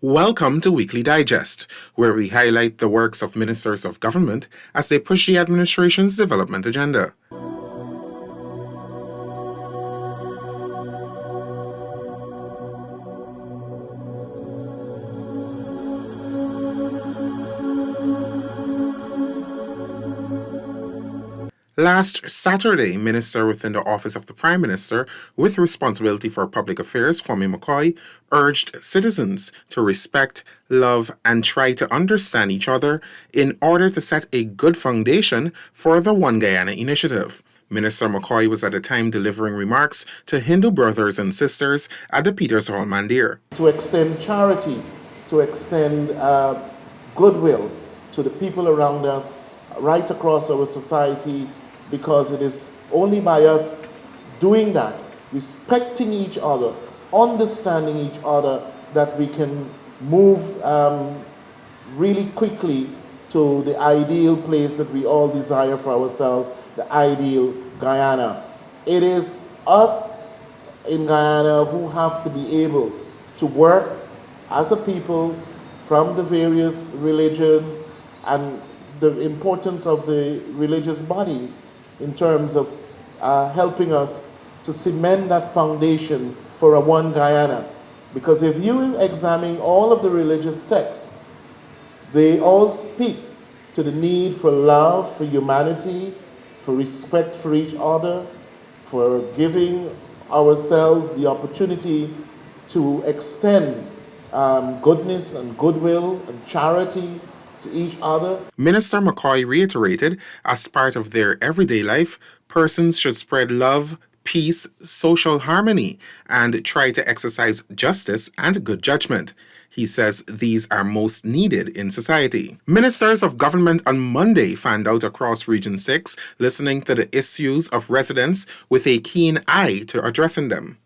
Welcome to Weekly Digest, where we highlight the works of ministers of government as they push the administration's development agenda. Last Saturday, Minister within the Office of the Prime Minister with responsibility for public affairs, Kwame McCoy, urged citizens to respect, love, and try to understand each other in order to set a good foundation for the One Guyana initiative. Minister McCoy was at the time delivering remarks to Hindu brothers and sisters at the Peters Hall Mandir. To extend charity, to extend goodwill to the people around us, right across our society, because it is only by us doing that, respecting each other, understanding each other, that we can move really quickly to the ideal place that we all desire for ourselves, the ideal Guyana. It is us in Guyana who have to be able to work as a people from the various religions and the importance of the religious bodies in terms of helping us to cement that foundation for a One Guyana. Because if you examine all of the religious texts, they all speak to the need for love, for humanity, for respect for each other, for giving ourselves the opportunity to extend goodness and goodwill and charity to each other. Minister McCoy reiterated, as part of their everyday life, persons should spread love, peace, social harmony, and try to exercise justice and good judgment. He says these are most needed in society. Ministers of government on Monday fanned out across Region 6, listening to the issues of residents with a keen eye to addressing them.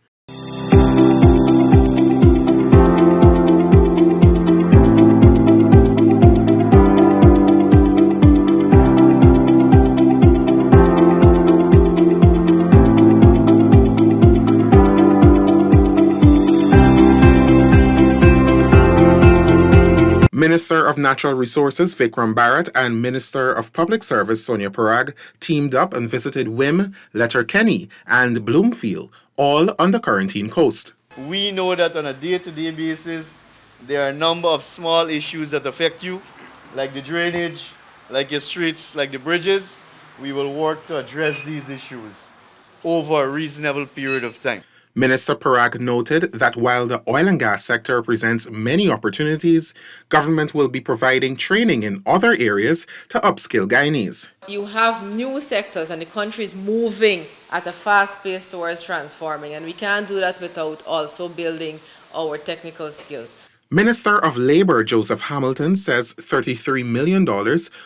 Minister of Natural Resources Vikram Bharat and Minister of Public Service Sonia Parag teamed up and visited Wim, Letterkenny, and Bloomfield, all on the Quarantine Coast. We know that on a day-to-day basis, there are a number of small issues that affect you, like the drainage, like your streets, like the bridges. We will work to address these issues over a reasonable period of time. Minister Parag noted that while the oil and gas sector presents many opportunities, government will be providing training in other areas to upskill Guyanese. You have new sectors and the country is moving at a fast pace towards transforming, and we can't do that without also building our technical skills. Minister of Labour Joseph Hamilton says $33 million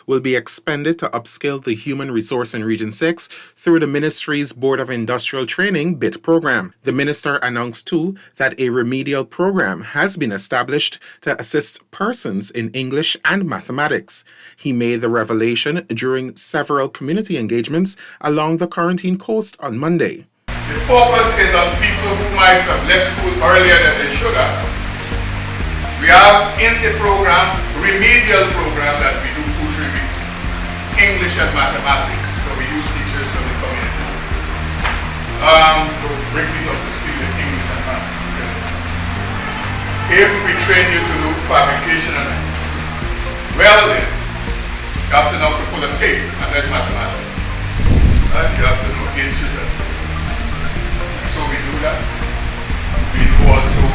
will be expended to upskill the human resource in Region 6 through the ministry's Board of Industrial Training BIT program. The minister announced too that a remedial program has been established to assist persons in English and mathematics. He made the revelation during several community engagements along the Quarantine Coast on Monday. The focus is on people who might have left school earlier than they should have. We have in the program, remedial program, that we do for 3 weeks, English and mathematics. So we use teachers from the community to bring people up to speed in English and maths. If we train you to do fabrication and welding, you have to know how to pull a tape, and that's mathematics. Right? You have to know inches. So we do that. We do also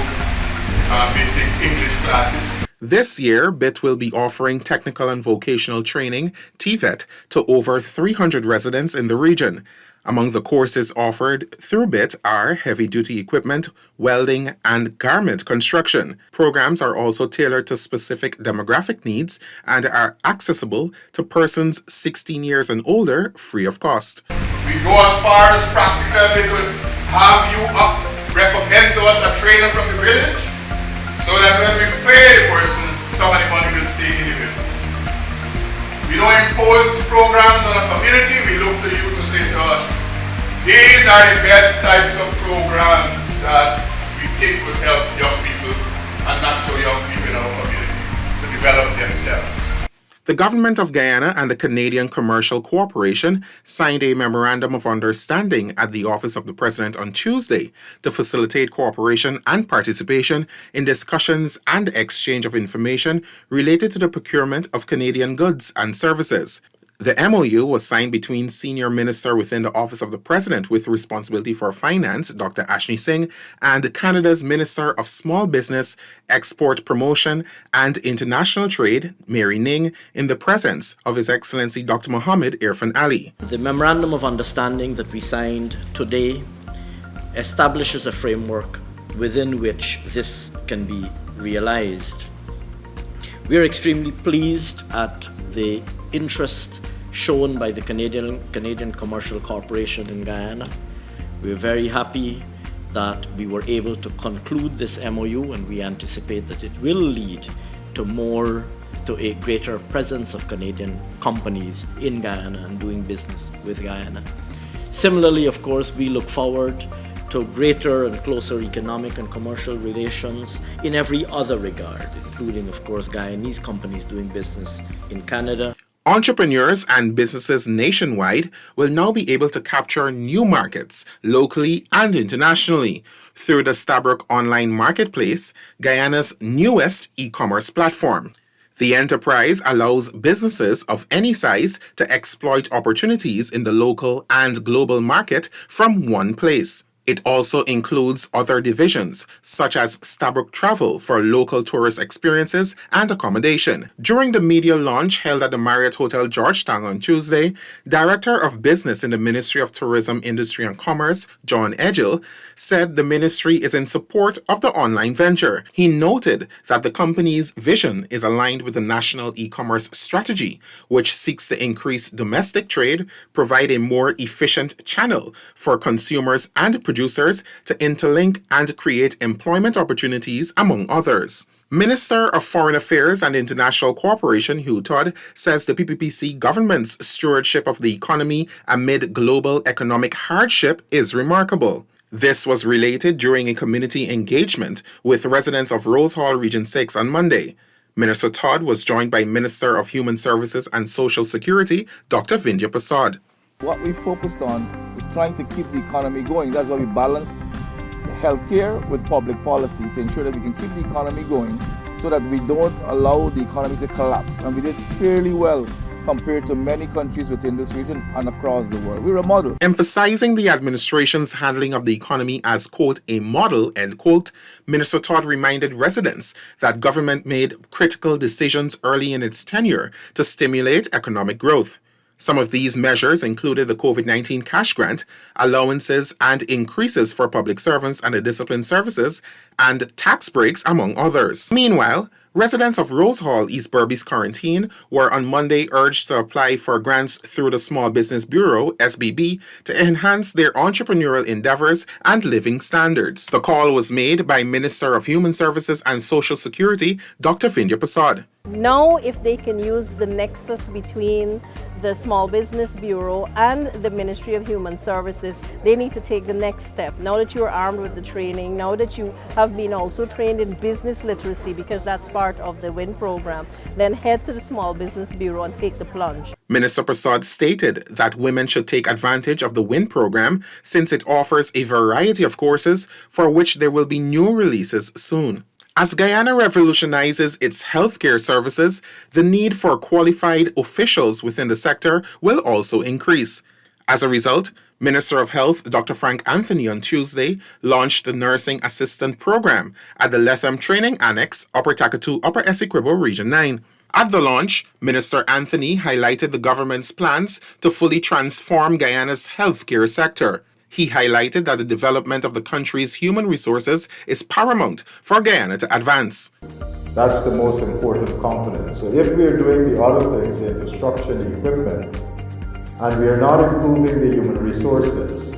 basic English classes. This year, BIT will be offering technical and vocational training, TVET, to over 300 residents in the region. Among the courses offered through BIT are heavy-duty equipment, welding, and garment construction. Programs are also tailored to specific demographic needs and are accessible to persons 16 years and older free of cost. We go as far as practically to have you recommend to us a trainer from the village, so that when we pay the person, some of the money will stay in the village. We don't impose programs on a community. We look to you to say to us, these are the best types of programs that we think would help young people, and not so young people in our community to develop themselves. The government of Guyana and the Canadian Commercial Corporation signed a memorandum of understanding at the office of the President on Tuesday to facilitate cooperation and participation in discussions and exchange of information related to the procurement of Canadian goods and services. The MOU was signed between Senior Minister within the Office of the President with responsibility for finance, Dr. Ashley Singh, and Canada's Minister of Small Business, Export Promotion, and International Trade, Mary Ning, in the presence of His Excellency Dr. Mohammed Irfan Ali. The Memorandum of Understanding that we signed today establishes a framework within which this can be realized. We are extremely pleased at the interest shown by the Canadian Commercial Corporation in Guyana. We are very happy that we were able to conclude this MOU, and we anticipate that it will lead to a greater presence of Canadian companies in Guyana and doing business with Guyana. Similarly, of course, we look forward to greater and closer economic and commercial relations in every other regard, including, of course, Guyanese companies doing business in Canada. Entrepreneurs and businesses nationwide will now be able to capture new markets locally and internationally through the Stabroek Online Marketplace, Guyana's newest e-commerce platform. The enterprise allows businesses of any size to exploit opportunities in the local and global market from one place. It also includes other divisions, such as Stabroek Travel for local tourist experiences and accommodation. During the media launch held at the Marriott Hotel Georgetown on Tuesday, Director of Business in the Ministry of Tourism, Industry and Commerce, John Edgell, said the ministry is in support of the online venture. He noted that the company's vision is aligned with the national e-commerce strategy, which seeks to increase domestic trade, provide a more efficient channel for consumers and producers to interlink and create employment opportunities, among others. Minister of Foreign Affairs and International Cooperation Hugh Todd says the PPPC government's stewardship of the economy amid global economic hardship is remarkable. This was related during a community engagement with residents of Rose Hall Region 6 on Monday. Minister Todd was joined by Minister of Human Services and Social Security, Dr. Vindhya Prasad. What we focused on is trying to keep the economy going. That's why we balanced healthcare with public policy to ensure that we can keep the economy going so that we don't allow the economy to collapse. And we did fairly well compared to many countries within this region and across the world. We're a model. Emphasizing the administration's handling of the economy as, quote, a model, end quote, Minister Todd reminded residents that government made critical decisions early in its tenure to stimulate economic growth. Some of these measures included the COVID-19 cash grant, allowances and increases for public servants and the disciplined services, and tax breaks, among others. Meanwhile, residents of Rose Hall, East Berbice Quarantine, were on Monday urged to apply for grants through the Small Business Bureau, SBB, to enhance their entrepreneurial endeavors and living standards. The call was made by Minister of Human Services and Social Security, Dr. Vindhya Prasad. Now, if they can use the nexus between the Small Business Bureau and the Ministry of Human Services, they need to take the next step. Now that you're armed with the training, now that you have been also trained in business literacy, because that's part of the WIN program, then head to the Small Business Bureau and take the plunge. Minister Prasad stated that women should take advantage of the WIN program since it offers a variety of courses for which there will be new releases soon. As Guyana revolutionizes its healthcare services, the need for qualified officials within the sector will also increase. As a result, Minister of Health Dr. Frank Anthony on Tuesday launched the Nursing Assistant Program at the Lethem Training Annex, Upper Takatu, Upper Essequibo, Region 9. At the launch, Minister Anthony highlighted the government's plans to fully transform Guyana's healthcare sector. He highlighted that the development of the country's human resources is paramount for Guyana to advance. That's the most important component. So if we are doing the other things, the infrastructure, the equipment, and we are not improving the human resources,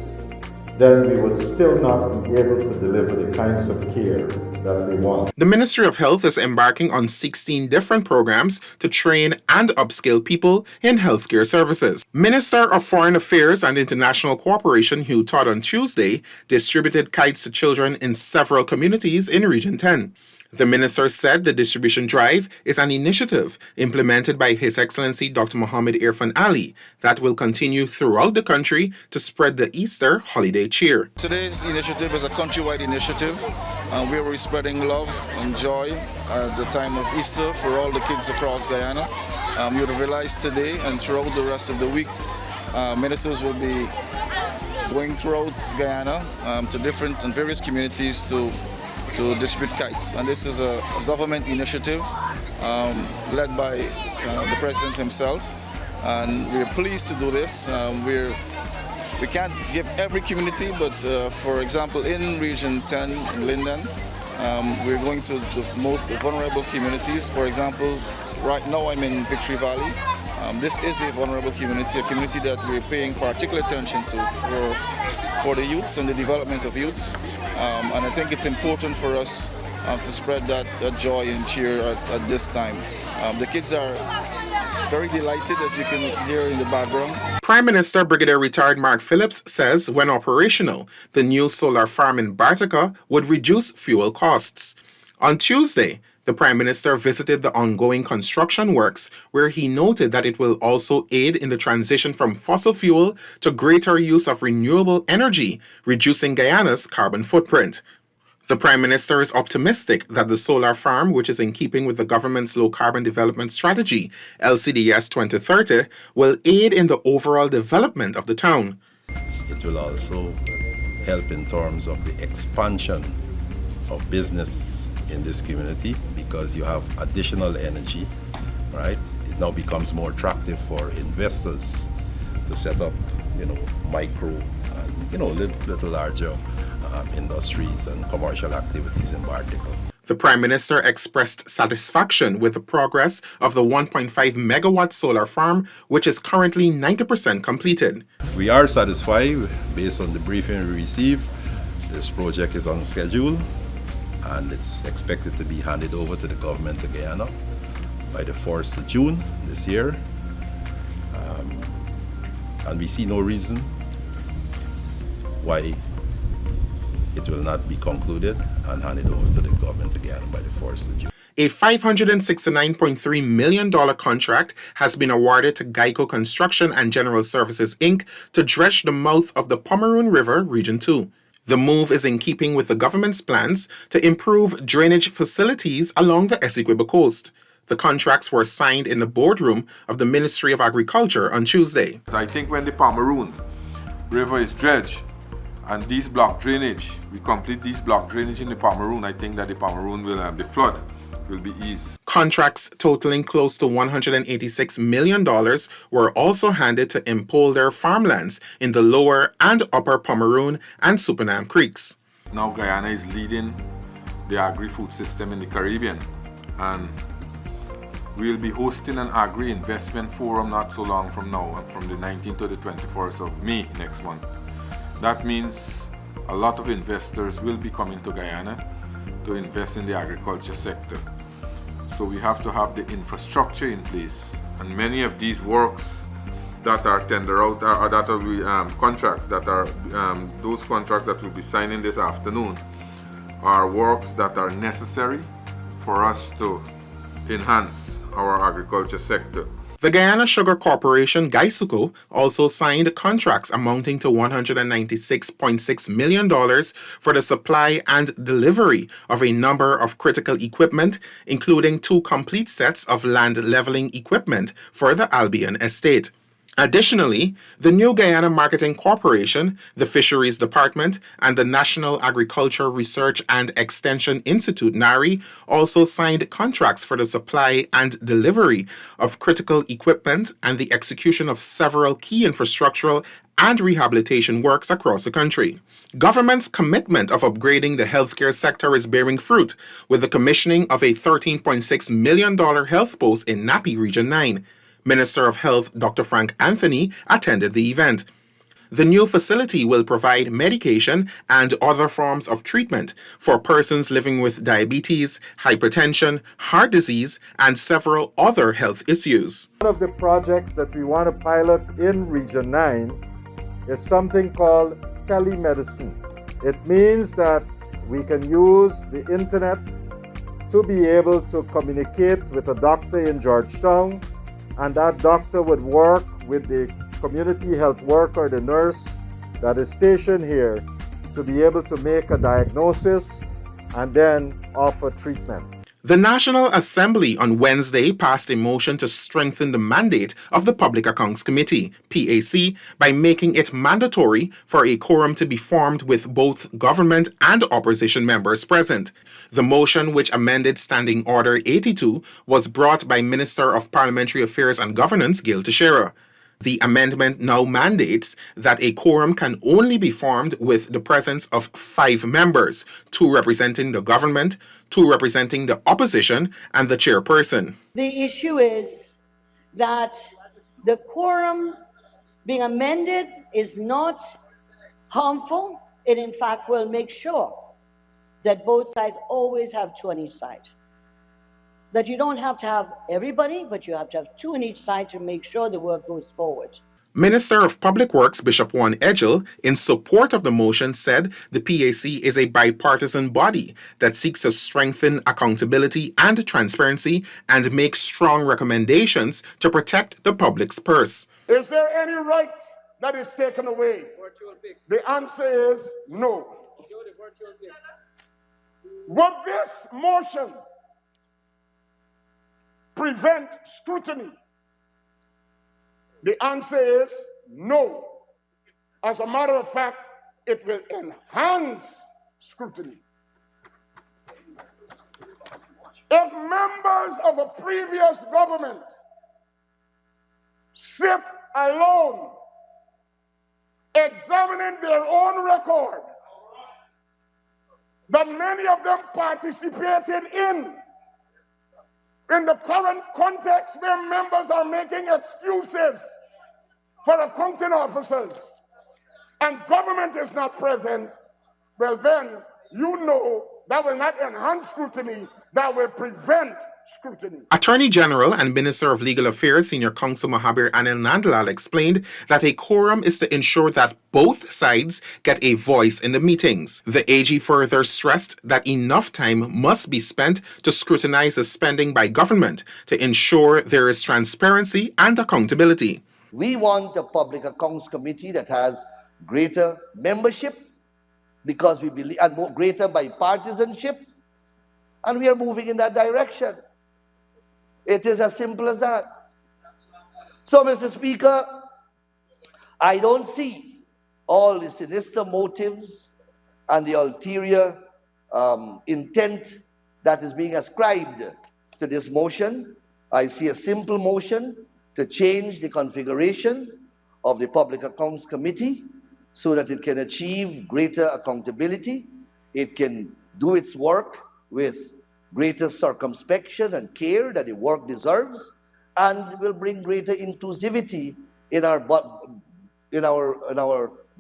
then we would still not be able to deliver the kinds of care that we want. The Ministry of Health is embarking on 16 different programs to train and upskill people in healthcare services. Minister of Foreign Affairs and International Cooperation Hugh Todd on Tuesday distributed kites to children in several communities in Region 10. The minister said the distribution drive is an initiative implemented by His Excellency Dr. Mohammed Irfan Ali that will continue throughout the country to spread the Easter holiday cheer. Today's initiative is a countrywide initiative where we're spreading love and joy at the time of Easter for all the kids across Guyana. You would have realized today and throughout the rest of the week, ministers will be going throughout Guyana to different and various communities to distribute kites. And this is a government initiative led by the President himself. And we're pleased to do this. We can't give every community, but for example, in Region 10 in Linden, we're going to the most vulnerable communities. For example, right now I'm in Victory Valley. This is a vulnerable community, a community that we're paying particular attention to for the youths and the development of youths. And I think it's important for us to spread that joy and cheer at this time. The kids are very delighted, as you can hear in the background. Prime Minister Brigadier Retired Mark Phillips says when operational, the new solar farm in Bartica would reduce fuel costs. On Tuesday, the Prime Minister visited the ongoing construction works, where he noted that it will also aid in the transition from fossil fuel to greater use of renewable energy, reducing Guyana's carbon footprint. The Prime Minister is optimistic that the solar farm, which is in keeping with the government's low carbon development strategy, LCDS 2030, will aid in the overall development of the town. It will also help in terms of the expansion of business in this community because you have additional energy, right? It now becomes more attractive for investors to set up, micro and, little larger industries and commercial activities in Bartica. The Prime Minister expressed satisfaction with the progress of the 1.5 megawatt solar farm, which is currently 90% completed. We are satisfied based on the briefing we received. This project is on schedule and it's expected to be handed over to the government of Guyana by the 1st of June this year. And we see no reason why it will not be concluded and handed over to the government of Guyana by the 1st of June. A $569.3 million contract has been awarded to Geico Construction and General Services, Inc. to dredge the mouth of the Pomeroon River, Region 2. The move is in keeping with the government's plans to improve drainage facilities along the Essequibo coast. The contracts were signed in the boardroom of the Ministry of Agriculture on Tuesday. I think when the Pomeroon River is dredged and these block drainage, we complete these block drainage in the Pomeroon, I think that the Pomeroon will, the flood will be eased. Contracts totaling close to $186 million were also handed to impolder farmlands in the lower and upper Pomeroon and Supernam creeks. Now Guyana is leading the agri-food system in the Caribbean, and we'll be hosting an agri-investment forum not so long from now, from the 19th to the 21st of May next month. That means a lot of investors will be coming to Guyana to invest in the agriculture sector. So we have to have the infrastructure in place, and many of these works that are tender out are that will be contracts that are those contracts that we'll be signing this afternoon are works that are necessary for us to enhance our agriculture sector. The Guyana Sugar Corporation, GuySuco, also signed contracts amounting to $196.6 million for the supply and delivery of a number of critical equipment, including 2 complete sets of land leveling equipment for the Albion estate. Additionally, the New Guyana Marketing Corporation, the Fisheries Department, and the National Agriculture Research and Extension Institute, NARI, also signed contracts for the supply and delivery of critical equipment and the execution of several key infrastructural and rehabilitation works across the country. Government's commitment of upgrading the healthcare sector is bearing fruit, with the commissioning of a $13.6 million health post in Napi Region 9. Minister of Health Dr. Frank Anthony attended the event. The new facility will provide medication and other forms of treatment for persons living with diabetes, hypertension, heart disease, and several other health issues. One of the projects that we want to pilot in Region 9 is something called telemedicine. It means that we can use the internet to be able to communicate with a doctor in Georgetown, and that doctor would work with the community health worker, the nurse that is stationed here, to be able to make a diagnosis and then offer treatment. The National Assembly on Wednesday passed a motion to strengthen the mandate of the Public Accounts Committee, PAC, by making it mandatory for a quorum to be formed with both government and opposition members present. The motion, which amended Standing Order 82, was brought by Minister of Parliamentary Affairs and Governance, Gil Teixeira. The amendment now mandates that a quorum can only be formed with the presence of 5 members, 2 representing the government, 2 representing the opposition, and the chairperson. The issue is that the quorum being amended is not harmful. It in fact will make sure that both sides always have 2 on each side. That you don't have to have everybody, but you have to have 2 on each side to make sure the work goes forward. Minister of Public Works Bishop Juan Edgell, in support of the motion, said the PAC is a bipartisan body that seeks to strengthen accountability and transparency and make strong recommendations to protect the public's purse. Is there any right that is taken away? The answer is no. Would this motion prevent scrutiny? The answer is no. As a matter of fact, it will enhance scrutiny. If members of a previous government sit alone, examining their own record, that many of them participated in the current context where members are making excuses for accounting officers and government is not present, well then, you know that will not enhance scrutiny, that will prevent scrutiny. Attorney General and Minister of Legal Affairs Senior Counsel Mahabir Anil Nandlal explained that a quorum is to ensure that both sides get a voice in the meetings. The AG further stressed that enough time must be spent to scrutinize the spending by government to ensure there is transparency and accountability. We want a Public Accounts Committee that has greater membership because we believe, and more greater bipartisanship, and we are moving in that direction. It is as simple as that. So, Mr. Speaker, I don't see all the sinister motives and the ulterior intent that is being ascribed to this motion. I see a simple motion to change the configuration of the Public Accounts Committee so that it can achieve greater accountability, it can do its work with greater circumspection and care that the work deserves, and will bring greater inclusivity in our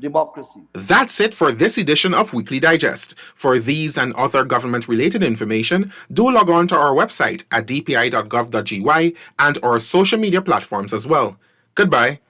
democracy. That's it for this edition of Weekly Digest. For these and other government-related information, do log on to our website at dpi.gov.gy and our social media platforms as well. Goodbye.